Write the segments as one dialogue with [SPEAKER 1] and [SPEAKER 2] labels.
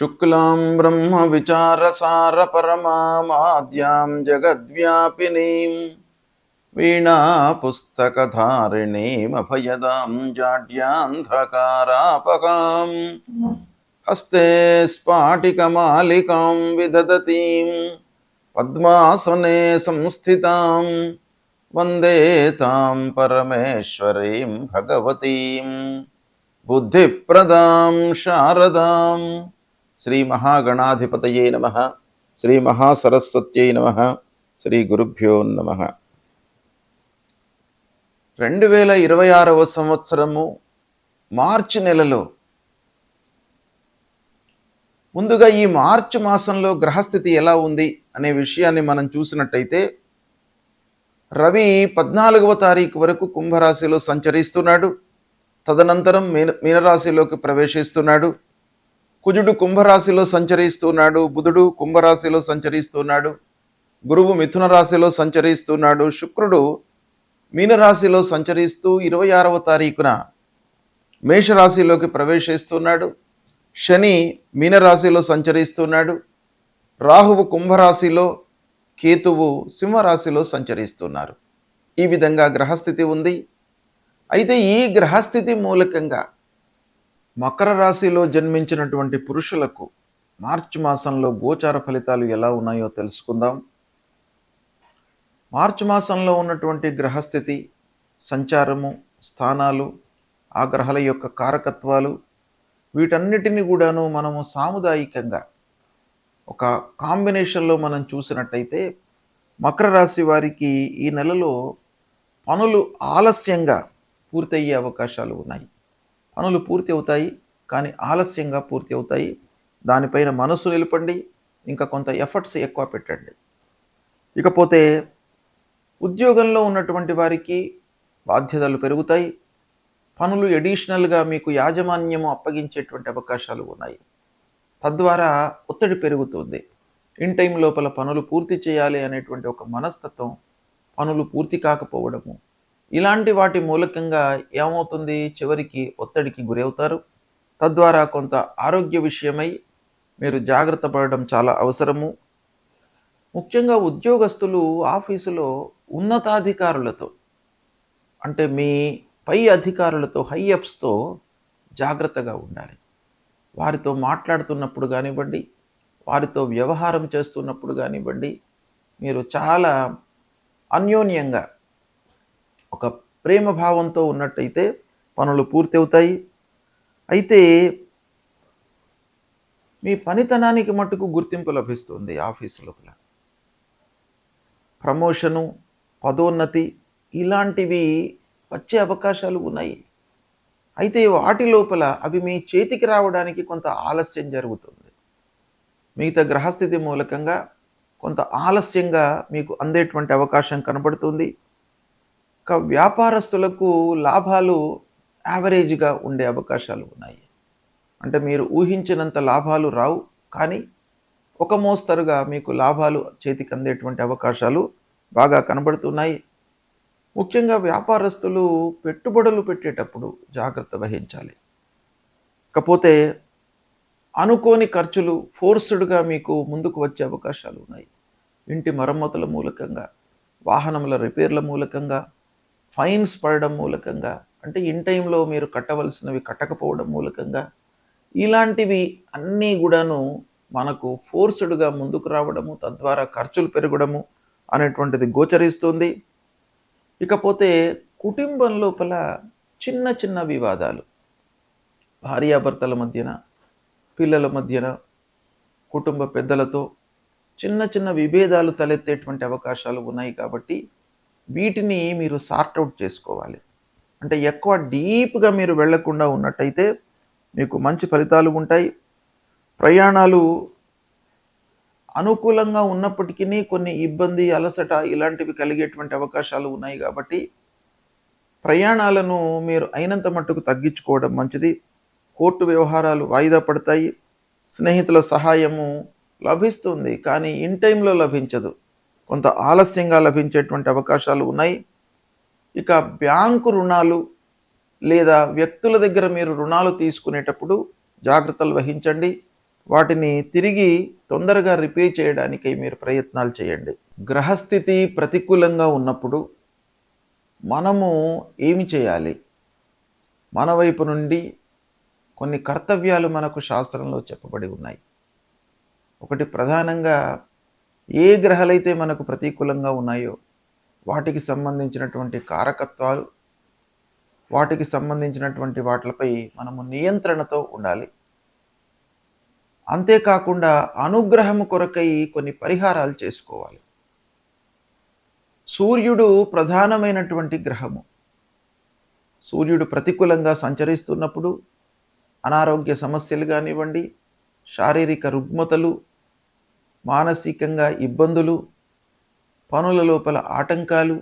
[SPEAKER 1] శుక్లాం బ్రహ్మ విచారసార పరమాద్యాం జగద్వ్యాపినీం వీణా పుస్తకధారిణీం అభయదాం జాడ్యాంధకారాపకాం హస్తే స్ఫాటికమాలికాం విదదతీం పద్మాసనే సంస్థితాం వందే తాం పరమేశ్వరీం భగవతీం బుద్ధిప్రదాం శారదాం. శ్రీ మహాగణాధిపతయే నమః. శ్రీ మహాసరస్వత్యై నమః. శ్రీ గురుభ్యో నమః. 2026వ సంవత్సరము మార్చి నెలలో, ముందుగా ఈ మార్చి మాసంలో గ్రహస్థితి ఎలా ఉంది అనే విషయాన్ని మనం చూసినట్టయితే, రవి 14వ తారీఖు వరకు కుంభరాశిలో సంచరిస్తున్నాడు. తదనంతరం మీనరాశిలోకి ప్రవేశిస్తున్నాడు. కుజుడు కుంభరాశిలో సంచరిస్తున్నాడు. బుధుడు కుంభరాశిలో సంచరిస్తున్నాడు. గురువు మిథున రాశిలో సంచరిస్తున్నాడు. శుక్రుడు మీనరాశిలో సంచరిస్తూ 26వ తారీఖున మేషరాశిలోకి ప్రవేశిస్తున్నాడు. శని మీనరాశిలో సంచరిస్తున్నాడు. రాహువు కుంభరాశిలో, కేతువు సింహరాశిలో సంచరిస్తున్నారు. ఈ విధంగా గ్రహస్థితి ఉంది. అయితే ఈ గ్రహస్థితి మూలకంగా మకర రాశిలో జన్మించినటువంటి పురుషులకు మార్చి మాసంలో గోచార ఫలితాలు ఎలా ఉన్నాయో తెలుసుకుందాం. మార్చి మాసంలో ఉన్నటువంటి గ్రహస్థితి, సంచారము, స్థానాలు, ఆ గ్రహాల యొక్క కారకత్వాలు, వీటన్నిటిని కూడాను మనము సాముదాయికంగా ఒక కాంబినేషన్లో మనం చూసినట్టయితే, మకర రాశి వారికి ఈ నెలలో పనులు ఆలస్యంగా పూర్తయ్యే అవకాశాలు ఉన్నాయి. పనులు పూర్తి అవుతాయి, కానీ ఆలస్యంగా పూర్తి అవుతాయి. దానిపైన మనసు నిలపండి, ఇంకా కొంత ఎఫర్ట్స్ ఎక్కువ పెట్టండి. ఇకపోతే ఉద్యోగంలో ఉన్నటువంటి వారికి బాధ్యతలు పెరుగుతాయి. పనులు ఎడిషనల్గా మీకు యాజమాన్యము అప్పగించేటువంటి అవకాశాలు ఉన్నాయి. తద్వారా ఒత్తిడి పెరుగుతుంది. ఇన్ టైం లోపల పనులు పూర్తి చేయాలి అనేటువంటి ఒక మనస్తత్వం, పనులు పూర్తి కాకపోవడము, ఇలాంటి వాటి మూలకంగా ఏమవుతుంది, చివరికి ఒత్తిడికి గురవుతారు. తద్వారా కొంత ఆరోగ్య విషయమై మీరు జాగ్రత్త పడడం చాలా అవసరము. ముఖ్యంగా ఉద్యోగస్తులు ఆఫీసులో ఉన్నతాధికారులతో, అంటే మీ పై అధికారులతో, హైఅప్స్తో జాగ్రత్తగా ఉండాలి. వారితో మాట్లాడుతున్నప్పుడు కానివ్వండి, వారితో వ్యవహారం చేస్తున్నప్పుడు కానివ్వండి, మీరు చాలా అన్యోన్యంగా ఒక ప్రేమ భావంతో ఉన్నట్టయితే పనులు పూర్తి అవుతాయి. అయితే మీ పనితనానికి మట్టుకు గుర్తింపు లభిస్తుంది. ఆఫీసు లోపల ప్రమోషను, పదోన్నతి ఇలాంటివి వచ్చే అవకాశాలు ఉన్నాయి. అయితే వాటి లోపల అవి మీ చేతికి రావడానికి కొంత ఆలస్యం జరుగుతుంది. మిగతా గ్రహస్థితి మూలకంగా కొంత ఆలస్యంగా మీకు అందేటువంటి అవకాశం కనబడుతుంది. వ్యాపారస్తులకు లాభాలు యావరేజ్గా ఉండే అవకాశాలు ఉన్నాయి. అంటే మీరు ఊహించినంత లాభాలు రావు, కానీ ఒక మోస్తరుగా మీకు లాభాలు చేతికి అందేటువంటి అవకాశాలు బాగా కనబడుతున్నాయి. ముఖ్యంగా వ్యాపారస్తులు పెట్టుబడులు పెట్టేటప్పుడు జాగ్రత్త వహించాలి. ఇకపోతే అనుకోని ఖర్చులు ఫోర్స్డ్గా మీకు ముందుకు వచ్చే అవకాశాలు ఉన్నాయి. ఇంటి మరమ్మతుల మూలకంగా, వాహనముల రిపేర్ల మూలకంగా, ఫైన్స్ పడడం మూలకంగా, అంటే ఇన్ టైంలో మీరు కట్టవలసినవి కట్టకపోవడం మూలకంగా, ఇలాంటివి అన్నీ కూడాను మనకు ఫోర్స్డ్గా ముందుకు రావడము, తద్వారా ఖర్చులు పెరగడము అనేటువంటిది గోచరిస్తుంది. ఇకపోతే కుటుంబం లోపల చిన్న చిన్న వివాదాలు, భార్యాభర్తల మధ్యన, పిల్లల మధ్యన, కుటుంబ పెద్దలతో చిన్న చిన్న విభేదాలు తలెత్తేటువంటి అవకాశాలు ఉన్నాయి. కాబట్టి వీటిని మీరు సార్ట్అవుట్ చేసుకోవాలి. అంటే ఎక్కువ డీప్గా మీరు వెళ్లకుండా ఉన్నట్టయితే మీకు మంచి ఫలితాలు ఉంటాయి. ప్రయాణాలు అనుకూలంగా ఉన్నప్పటికీ కొన్ని ఇబ్బంది, అలసట ఇలాంటివి కలిగేటువంటి అవకాశాలు ఉన్నాయి. కాబట్టి ప్రయాణాలను మీరు అయినంత మట్టుకు తగ్గించుకోవడం మంచిది. కోర్టు వ్యవహారాలు వాయిదా పడతాయి. స్నేహితుల సహాయము లభిస్తుంది, కానీ ఇన్ టైంలో లభించదు, కొంత ఆలస్యంగా లభించేటువంటి అవకాశాలు ఉన్నాయి. ఇక బ్యాంకు రుణాలు లేదా వ్యక్తుల దగ్గర మీరు రుణాలు తీసుకునేటప్పుడు జాగ్రత్తలు వహించండి. వాటిని తిరిగి తొందరగా రిపేర్ చేయడానికై మీరు ప్రయత్నాలు చేయండి. గ్రహస్థితి ప్రతికూలంగా ఉన్నప్పుడు మనము ఏమి చేయాలి? మన వైపు నుండి కొన్ని కర్తవ్యాలు మనకు శాస్త్రంలో చెప్పబడి ఉన్నాయి. ఒకటి ప్రధానంగా ఏ గ్రహాలైతే మనకు ప్రతికూలంగా ఉన్నాయో వాటికి సంబంధించినటువంటి కారకత్వాలు, వాటికి సంబంధించినటువంటి వాటిపై మనము నియంత్రణతో ఉండాలి. అంతేకాకుండా అనుగ్రహము కొరకై కొన్ని పరిహారాలు చేసుకోవాలి. సూర్యుడు ప్రధానమైనటువంటి గ్రహము. సూర్యుడు ప్రతికూలంగా సంచరిస్తున్నప్పుడు అనారోగ్య సమస్యలు కానివ్వండి, శారీరక రుగ్మతలు, మానసికంగా ఇబ్బందులు, పనుల లోపల ఆటంకాలు,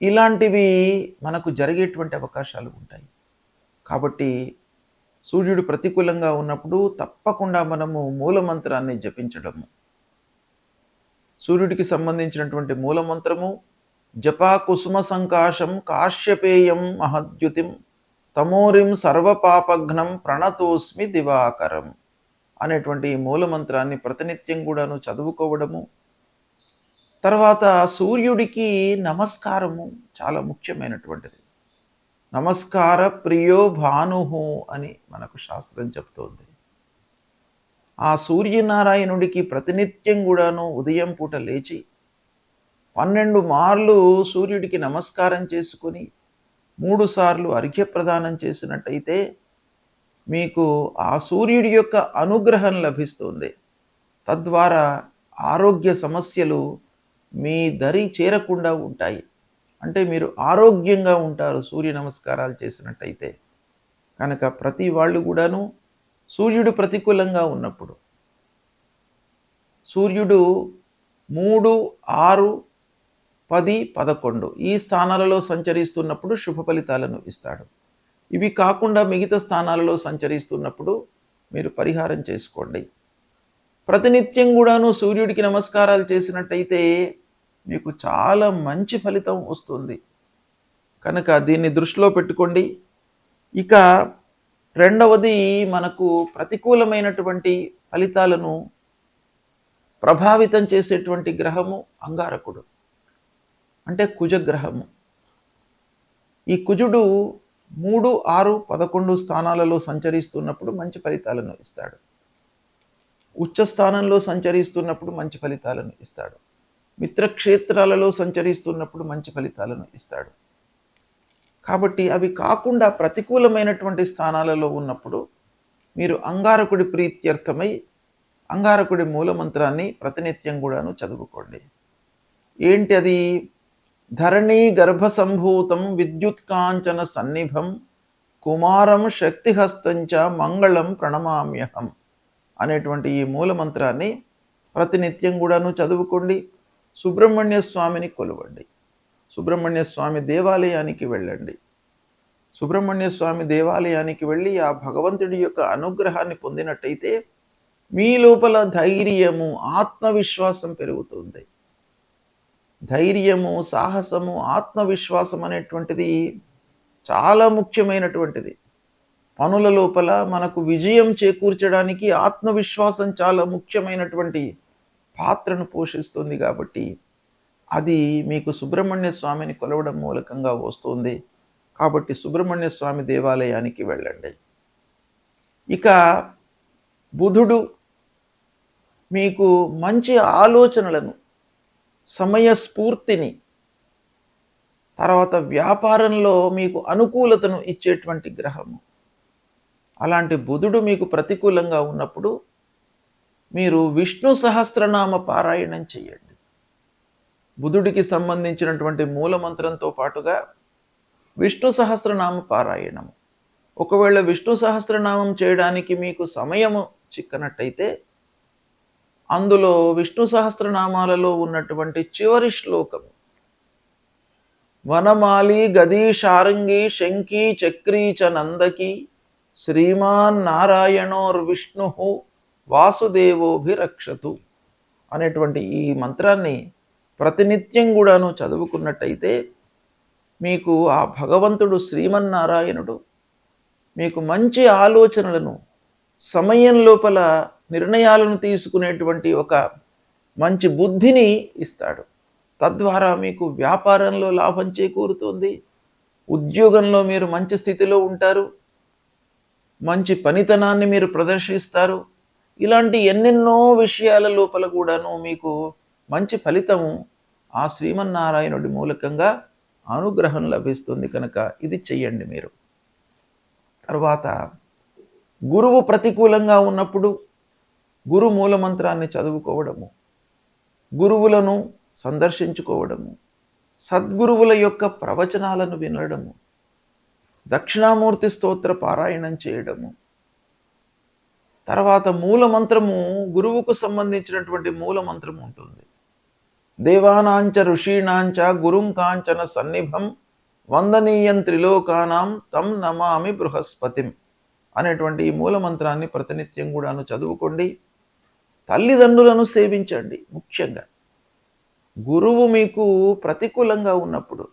[SPEAKER 1] ఇలాంటివి మనకు జరిగేటువంటి అవకాశాలు ఉంటాయి. కాబట్టి సూర్యుడు ప్రతికూలంగా ఉన్నప్పుడు తప్పకుండా మనము మూలమంత్రాన్ని జపించడము. సూర్యుడికి సంబంధించినటువంటి మూలమంత్రము జపా కుసుమ సంకాశం కాశ్యపేయం మహద్యుతిం తమోరిం సర్వపాపఘ్నం ప్రణతోస్మి దివాకరం అనేటువంటి ఈ మూలమంత్రాన్ని ప్రతినిత్యం కూడాను చదువుకోవడము. తర్వాత సూర్యుడికి నమస్కారము చాలా ముఖ్యమైనటువంటిది. నమస్కార ప్రియో భానుహు అని మనకు శాస్త్రం చెప్తోంది. ఆ సూర్యనారాయణుడికి ప్రతినిత్యం కూడాను ఉదయం పూట లేచి 12 మార్లు సూర్యుడికి నమస్కారం చేసుకొని 3 సార్లు అర్ఘ్యప్రదానం చేసినట్టయితే మీకు ఆ సూర్యుడి యొక్క అనుగ్రహం లభిస్తుంది. తద్వారా ఆరోగ్య సమస్యలు మీ దరి చేరకుండా ఉంటాయి. అంటే మీరు ఆరోగ్యంగా ఉంటారు సూర్య నమస్కారాలు చేసినట్టయితే. కనుక ప్రతి వాళ్ళు కూడాను సూర్యుడు ప్రతికూలంగా ఉన్నప్పుడు, సూర్యుడు 3, 6, 10, 11 ఈ స్థానాలలో సంచరిస్తున్నప్పుడు శుభ ఫలితాలను ఇస్తాడు. ఇవి కాకుండా మిగతా స్థానాలలో సంచరిస్తున్నప్పుడు మీరు పరిహారం చేసుకోండి. ప్రతినిత్యం కూడాను సూర్యుడికి నమస్కారాలు చేసినట్టయితే మీకు చాలా మంచి ఫలితం వస్తుంది. కనుక దీన్ని దృష్టిలో పెట్టుకోండి. ఇక రెండవది, మనకు ప్రతికూలమైనటువంటి ఫలితాలను ప్రభావితం చేసేటువంటి గ్రహము అంగారకుడు, అంటే కుజగ్రహము. ఈ కుజుడు 3, 6, 11 స్థానాలలో సంచరిస్తున్నప్పుడు మంచి ఫలితాలను ఇస్తాడు. ఉచ్చ స్థానంలో సంచరిస్తున్నప్పుడు మంచి ఫలితాలను ఇస్తాడు. మిత్రక్షేత్రాలలో సంచరిస్తున్నప్పుడు మంచి ఫలితాలను ఇస్తాడు. కాబట్టి అవి కాకుండా ప్రతికూలమైనటువంటి స్థానాలలో ఉన్నప్పుడు మీరు అంగారకుడి ప్రీత్యర్థమై అంగారకుడి మూలమంత్రాన్ని ప్రతినిత్యం కూడాను చదువుకోండి. ఏంటి అది? ధరణీ గర్భసంభూతం విద్యుత్కాంచన సన్నిభం కుమారం శక్తిహస్తంచ మంగళం ప్రణమామ్యహం అనేటువంటి ఈ మూలమంత్రాన్ని ప్రతినిత్యం కూడాను చదువుకోండి. సుబ్రహ్మణ్య స్వామిని కొలవండి. సుబ్రహ్మణ్య స్వామి దేవాలయానికి వెళ్ళండి. సుబ్రహ్మణ్య స్వామి దేవాలయానికి వెళ్ళి ఆ భగవంతుడి యొక్క అనుగ్రహాన్ని పొందినట్టయితే మీ లోపల ధైర్యము, ఆత్మవిశ్వాసం పెరుగుతుంది. ధైర్యము, సాహసము, ఆత్మవిశ్వాసం అనేటువంటిది చాలా ముఖ్యమైనటువంటిది. పనుల లోపల మనకు విజయం చేకూర్చడానికి ఆత్మవిశ్వాసం చాలా ముఖ్యమైనటువంటి పాత్రను పోషిస్తుంది. కాబట్టి అది మీకు సుబ్రహ్మణ్య స్వామిని కొలవడం మూలకంగా వస్తుంది. కాబట్టి సుబ్రహ్మణ్య స్వామి దేవాలయానికి వెళ్ళండి. ఇక బుధుడు మీకు మంచి ఆలోచనలను, సమయస్ఫూర్తిని, తర్వాత వ్యాపారంలో మీకు అనుకూలతను ఇచ్చేటువంటి గ్రహము. అలాంటి బుధుడు మీకు ప్రతికూలంగా ఉన్నప్పుడు మీరు విష్ణు సహస్రనామ పారాయణం చేయండి. బుధుడికి సంబంధించినటువంటి మూలమంత్రంతో పాటుగా విష్ణు సహస్రనామ పారాయణము. ఒకవేళ విష్ణు సహస్రనామం చేయడానికి మీకు సమయము చిక్కనట్టయితే అందులో విష్ణు సహస్రనామాలలో ఉన్నటువంటి చివరి శ్లోకము వనమాలి గదీ శారంగి శంఖీ చక్రీ చ నందకి శ్రీమాన్ నారాయణోర్విష్ణు వాసుదేవోభిరక్షతు అనేటువంటి ఈ మంత్రాన్ని ప్రతినిత్యం కూడాను చదువుకున్నట్టయితే మీకు ఆ భగవంతుడు శ్రీమన్నారాయణుడు మీకు మంచి ఆలోచనలను, సమయం లోపల నిర్ణయాలను తీసుకునేటువంటి ఒక మంచి బుద్ధిని ఇస్తాడు. తద్వారా మీకు వ్యాపారంలో లాభం చేకూరుతుంది. ఉద్యోగంలో మీరు మంచి స్థితిలో ఉంటారు. మంచి పనితనాన్ని మీరు ప్రదర్శిస్తారు. ఇలాంటి ఎన్నెన్నో విషయాల లోపల కూడాను మీకు మంచి ఫలితము ఆ శ్రీమన్నారాయణుడి మూలకంగా అనుగ్రహం లభిస్తుంది కనుక ఇది చెయ్యండి మీరు. తర్వాత గురువు ప్రతికూలంగా ఉన్నప్పుడు గురు మూలమంత్రాన్ని చదువుకోవడము, గురువులను సందర్శించుకోవడము, సద్గురువుల యొక్క ప్రవచనాలను వినడము, దక్షిణామూర్తి స్తోత్ర పారాయణం చేయడము, తర్వాత మూలమంత్రము గురువుకు సంబంధించినటువంటి మూలమంత్రం ఉంటుంది. దేవానాంచ ఋషీణాంచ గురుం కాంచన సన్నిభం వందనీయం త్రిలోకానాం తం నమామి బృహస్పతిం అనేటువంటి ఈ మూలమంత్రాన్ని ప్రతినిత్యం కూడాను చదువుకోండి. తల్లిదండ్రులను సేవించండి. ముఖ్యంగా గురువు మీకు ప్రతికూలంగా ఉన్నప్పుడు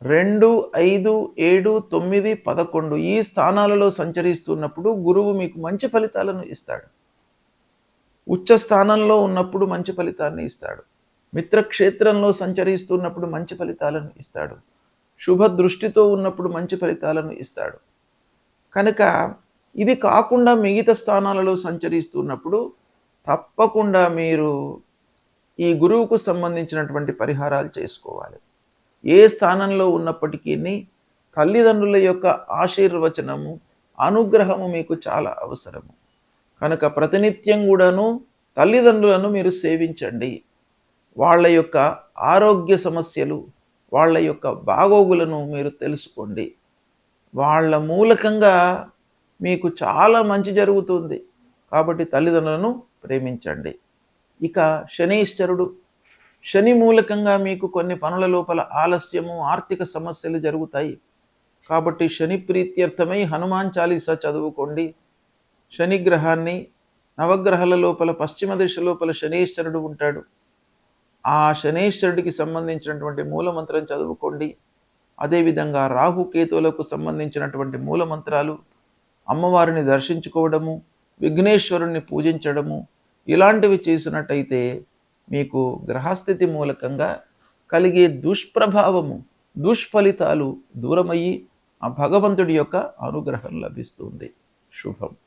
[SPEAKER 1] 2, 5, 7, 9, 11 ఈ స్థానాలలో సంచరిస్తున్నప్పుడు గురువు మీకు మంచి ఫలితాలను ఇస్తాడు. ఉచ్చ స్థానంలో ఉన్నప్పుడు మంచి ఫలితాన్ని ఇస్తాడు. మిత్రక్షేత్రంలో సంచరిస్తున్నప్పుడు మంచి ఫలితాలను ఇస్తాడు. శుభ దృష్టితో ఉన్నప్పుడు మంచి ఫలితాలను ఇస్తాడు. కనుక ఇది కాకుండా మిగతా స్థానాలలో సంచరిస్తున్నప్పుడు తప్పకుండా మీరు ఈ గురువుకు సంబంధించినటువంటి పరిహారాలు చేసుకోవాలి. ఏ స్థానంలో ఉన్నప్పటికీ తల్లిదండ్రుల యొక్క ఆశీర్వచనము, అనుగ్రహము మీకు చాలా అవసరము. కనుక ప్రతినిత్యం కూడాను తల్లిదండ్రులను మీరు సేవించండి. వాళ్ళ యొక్క ఆరోగ్య సమస్యలు, వాళ్ళ యొక్క బాగోగులను మీరు తెలుసుకోండి. వాళ్ళ మూలకంగా మీకు చాలా మంచి జరుగుతుంది. కాబట్టి తల్లిదండ్రులను ప్రేమించండి. ఇక శనీశ్వరుడు, శని మూలకంగా మీకు కొన్ని పనుల లోపల ఆలస్యము, ఆర్థిక సమస్యలు జరుగుతాయి. కాబట్టి శని ప్రీత్యర్థమై హనుమాన్ చాలీసా చదువుకోండి. శనిగ్రహాన్ని నవగ్రహాల లోపల పశ్చిమ దిశ లోపల శనీశ్వరుడు ఉంటాడు. ఆ శనీశ్వరుడికి సంబంధించినటువంటి మూలమంత్రం చదువుకోండి. అదేవిధంగా రాహుకేతువులకు సంబంధించినటువంటి మూలమంత్రాలు, అమ్మవారిని దర్శించుకోవడము, విఘ్నేశ్వరుణ్ణి పూజించడము ఇలాంటివి చేసినట్టయితే మీకు గ్రహస్థితి మూలకంగా కలిగే దుష్ప్రభావము, దుష్ఫలితాలు దూరమయ్యి ఆ భగవంతుడి యొక్క అనుగ్రహం లభిస్తుంది. శుభం.